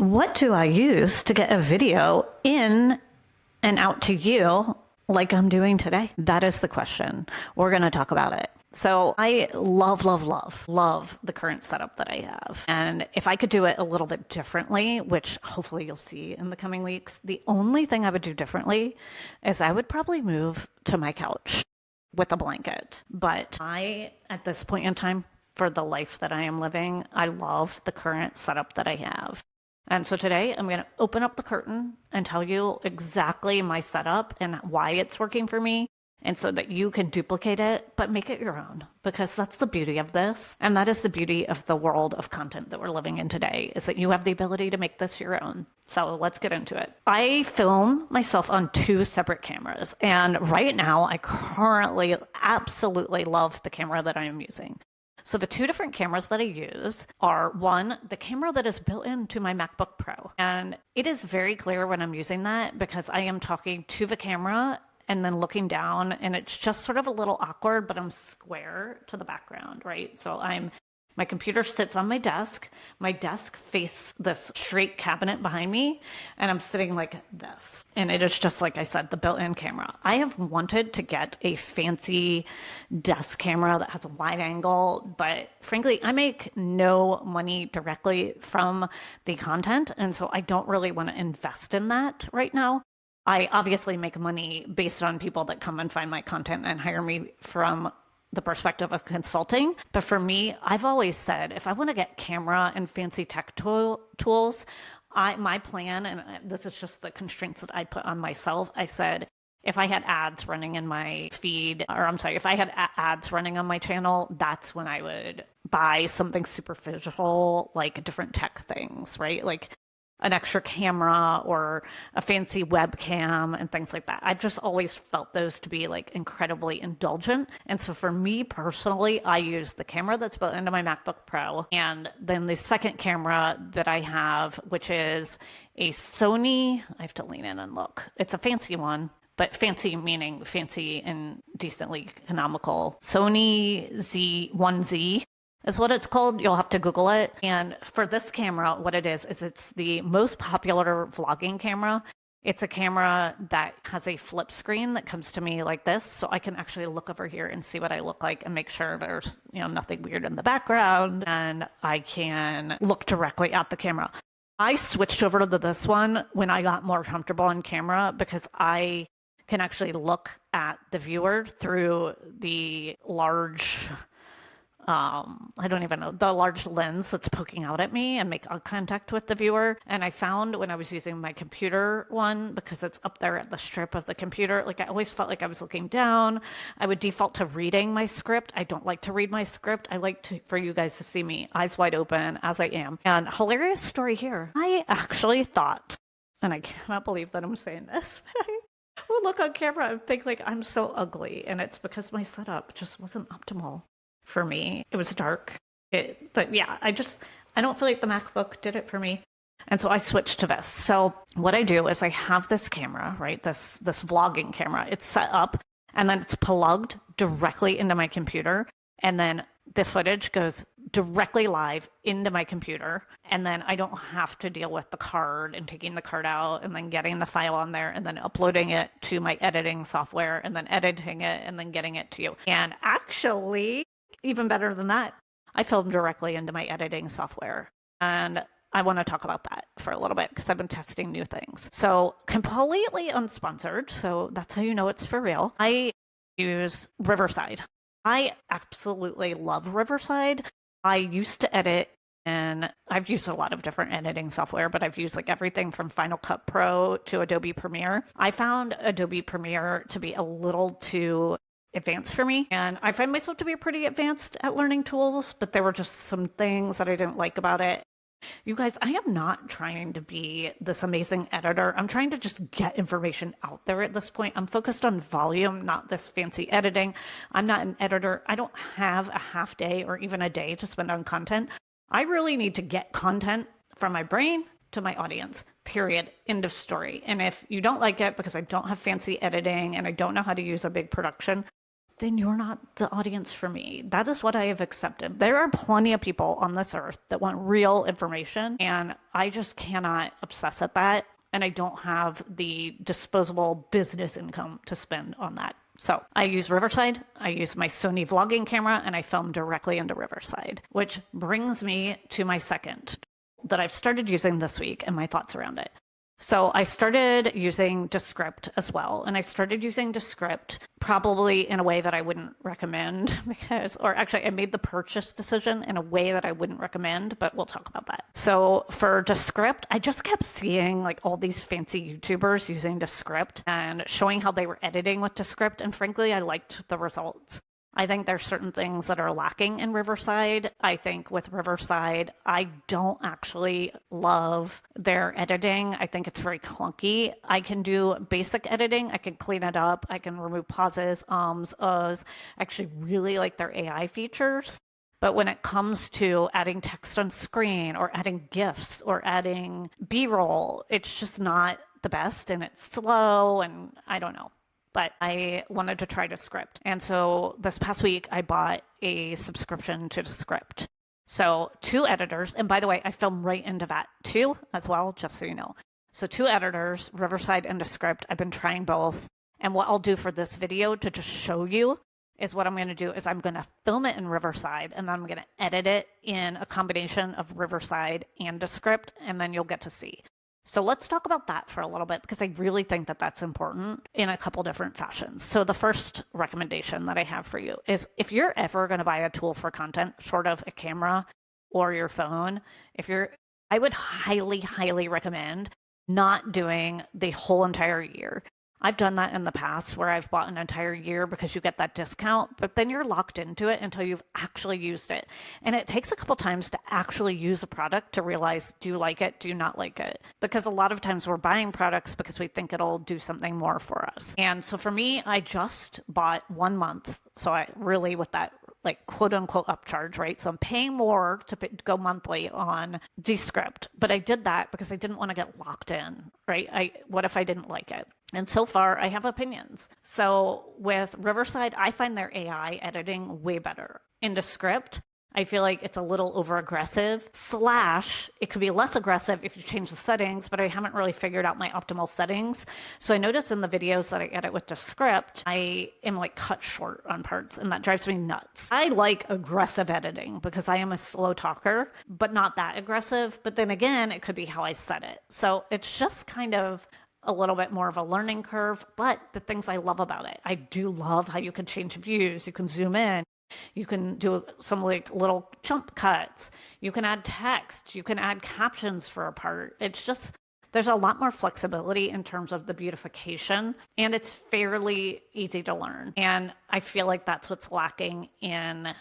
What do I use to get a video in and out to you like I'm doing today? That is the question. We're going to talk about it. So I love the current setup that I have. And if I could do it a little bit differently, which hopefully you'll see in the coming weeks, the only thing I would do differently is I would probably move to my couch with a blanket. But at this point in time, for the life that I am living, I love the current setup that I have. And so today I'm going to open up the curtain and tell you exactly my setup and why it's working for me. And so that you can duplicate it, but make it your own, because that's the beauty of this. And that is the beauty of the world of content that we're living in today, is that you have the ability to make this your own. So let's get into it. I film myself on 2 separate cameras. And right now I currently absolutely love the camera that I am using. So the 2 different cameras that I use are, one, the camera that is built into my MacBook Pro. And it is very clear when I'm using that because I am talking to the camera and then looking down, and it's just sort of a little awkward, but I'm square to the background, right? So my computer sits on my desk faces this straight cabinet behind me, and I'm sitting like this. And it is just, like I said, the built-in camera. I have wanted to get a fancy desk camera that has a wide angle, but frankly, I make no money directly from the content, and so I don't really want to invest in that right now. I obviously make money based on people that come and find my content and hire me from the perspective of consulting. But for me, I've always said, if I want to get camera and fancy tech tools, my plan, and this is just the constraints that I put on myself, I said, if I had ads running in my feed, or I'm sorry, if I had ads running on my channel, that's when I would buy something superficial, like different tech things, right? Like an extra camera or a fancy webcam and things like that. I've just always felt those to be like incredibly indulgent. And so for me personally, I use the camera that's built into my MacBook Pro. And then the second camera that I have, which is a Sony, I have to lean in and look. It's a fancy one, but fancy meaning fancy and decently economical. Sony ZV-1 is what it's called. You'll have to Google it. And for this camera, what it is it's the most popular vlogging camera. It's a camera that has a flip screen that comes to me like this. So I can actually look over here and see what I look like and make sure there's, nothing weird in the background. And I can look directly at the camera. I switched over to this one when I got more comfortable on camera because I can actually look at the viewer through the large I don't even know, the large lens that's poking out at me and make eye contact with the viewer. And I found when I was using my computer one, because it's up there at the strip of the computer, like I always felt like I was looking down. I would default to reading my script. I don't like to read my script. I like for you guys to see me eyes wide open as I am. And hilarious story here. I actually thought, and I cannot believe that I'm saying this, but I will look on camera and think like I'm so ugly. And it's because my setup just wasn't optimal for me. It was dark. But yeah, I don't feel like the MacBook did it for me. And so I switched to this. So what I do is I have this camera, right? This vlogging camera. It's set up and then it's plugged directly into my computer. And then the footage goes directly live into my computer. And then I don't have to deal with the card and taking the card out and then getting the file on there and then uploading it to my editing software and then editing it and then getting it to you. And actually, even better than that, I film directly into my editing software. And I want to talk about that for a little bit because I've been testing new things. So completely unsponsored. So that's how you know it's for real. I use Riverside. I absolutely love Riverside. I used to edit, and I've used a lot of different editing software, but I've used like everything from Final Cut Pro to Adobe Premiere. I found Adobe Premiere to be a little too advanced for me. And I find myself to be pretty advanced at learning tools, but there were just some things that I didn't like about it. You guys, I am not trying to be this amazing editor. I'm trying to just get information out there at this point. I'm focused on volume, not this fancy editing. I'm not an editor. I don't have a half day or even a day to spend on content. I really need to get content from my brain to my audience, period, end of story. And if you don't like it because I don't have fancy editing and I don't know how to use a big production, then you're not the audience for me. That is what I have accepted. There are plenty of people on this earth that want real information, and I just cannot obsess at that. And I don't have the disposable business income to spend on that. So I use Riverside, I use my Sony vlogging camera, and I film directly into Riverside, which brings me to my second that I've started using this week and my thoughts around it. So I started using Descript as well. And I started using Descript probably in a way that I wouldn't recommend or actually I made the purchase decision in a way that I wouldn't recommend, but we'll talk about that. So for Descript, I just kept seeing like all these fancy YouTubers using Descript and showing how they were editing with Descript. And frankly, I liked the results. I think there's certain things that are lacking in Riverside. I think with Riverside, I don't actually love their editing. I think it's very clunky. I can do basic editing. I can clean it up. I can remove pauses, ums, uhs. I actually really like their AI features. But when it comes to adding text on screen or adding GIFs or adding B-roll, it's just not the best and it's slow and I don't know. But I wanted to try Descript. And so this past week, I bought a subscription to Descript. So 2 editors. And by the way, I film right into that too as well, just so you know. So 2 editors, Riverside and Descript. I've been trying both. And what I'll do for this video to just show you is what I'm going to do is I'm going to film it in Riverside and then I'm going to edit it in a combination of Riverside and Descript. And then you'll get to see. So let's talk about that for a little bit because I really think that that's important in a couple different fashions. So the first recommendation that I have for you is if you're ever going to buy a tool for content short of a camera or your phone, I would highly, highly recommend not doing the whole entire year. I've done that in the past where I've bought an entire year because you get that discount, but then you're locked into it until you've actually used it. And it takes a couple times to actually use a product to realize, do you like it? Do you not like it? Because a lot of times we're buying products because we think it'll do something more for us. And so for me, I just bought 1 month. So I really, with that like quote unquote upcharge, right? So I'm paying more to go monthly on Descript, but I did that because I didn't want to get locked in, right? What if I didn't like it? And so far I have opinions. So with Riverside, I find their AI editing way better. In Descript, I feel like it's a little over aggressive / it could be less aggressive if you change the settings, but I haven't really figured out my optimal settings. So I notice in the videos that I edit with Descript, I am like cut short on parts and that drives me nuts. I like aggressive editing because I am a slow talker, but not that aggressive. But then again, it could be how I set it. So it's just kind of a little bit more of a learning curve, but the things I love about it, I do love how you can change views, you can zoom in. You can do some like little jump cuts. You can add text. You can add captions for a part. It's just, there's a lot more flexibility in terms of the beautification and it's fairly easy to learn. And I feel like that's what's lacking in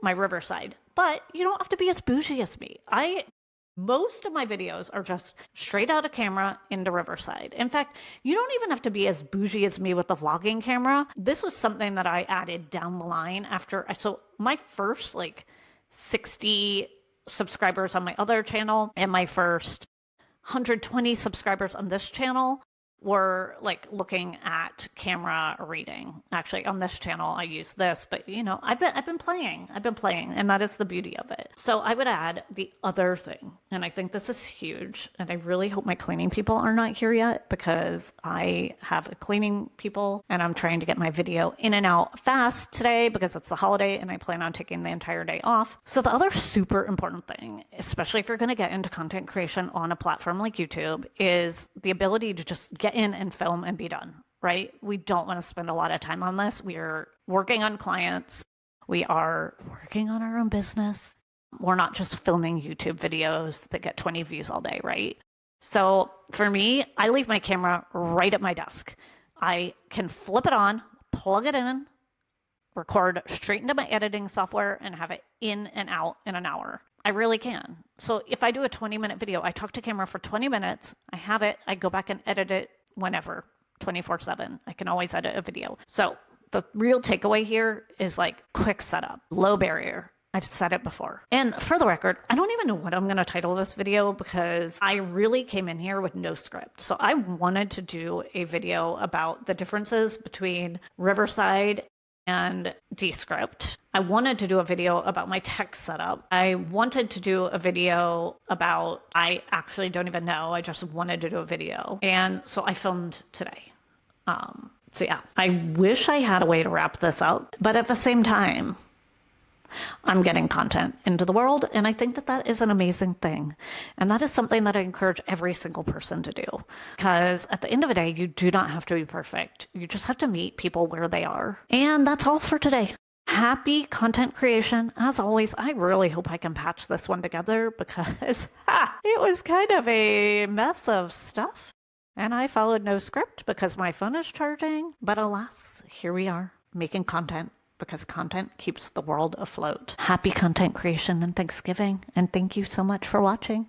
my Riverside. But you don't have to be as bougie as me. Most of my videos are just straight out of camera into Riverside. In fact, you don't even have to be as bougie as me with the vlogging camera. This was something that I added down the line so my first like 60 subscribers on my other channel and my first 120 subscribers on this channel were like looking at camera reading. Actually, on this channel, I use this, but you know, I've been playing, and that is the beauty of it. So I would add the other thing, and I think this is huge, and I really hope my cleaning people are not here yet because I have a cleaning people, and I'm trying to get my video in and out fast today because it's the holiday, and I plan on taking the entire day off. So the other super important thing, especially if you're going to get into content creation on a platform like YouTube, is the ability to just get in and film and be done, right? We don't want to spend a lot of time on this. We are working on clients. We are working on our own business. We're not just filming YouTube videos that get 20 views all day, right? So for me, I leave my camera right at my desk. I can flip it on, plug it in, record straight into my editing software and have it in and out in an hour. I really can. So if I do a 20-minute video, I talk to camera for 20 minutes, I have it, I go back and edit it whenever, 24/7. I can always edit a video. So the real takeaway here is like quick setup, low barrier. I've said it before. And for the record, I don't even know what I'm going to title this video because I really came in here with no script. So I wanted to do a video about the differences between Riverside and Descript. I wanted to do a video about my tech setup. I wanted to do a video about, I actually don't even know, I just wanted to do a video. And so I filmed today. So yeah, I wish I had a way to wrap this up, but at the same time, I'm getting content into the world, and I think that that is an amazing thing. And that is something that I encourage every single person to do. Because at the end of the day, you do not have to be perfect. You just have to meet people where they are. And that's all for today. Happy content creation. As always, I really hope I can patch this one together because it was kind of a mess of stuff. And I followed no script because my phone is charging. But alas, here we are making content, because content keeps the world afloat. Happy content creation and Thanksgiving, and thank you so much for watching.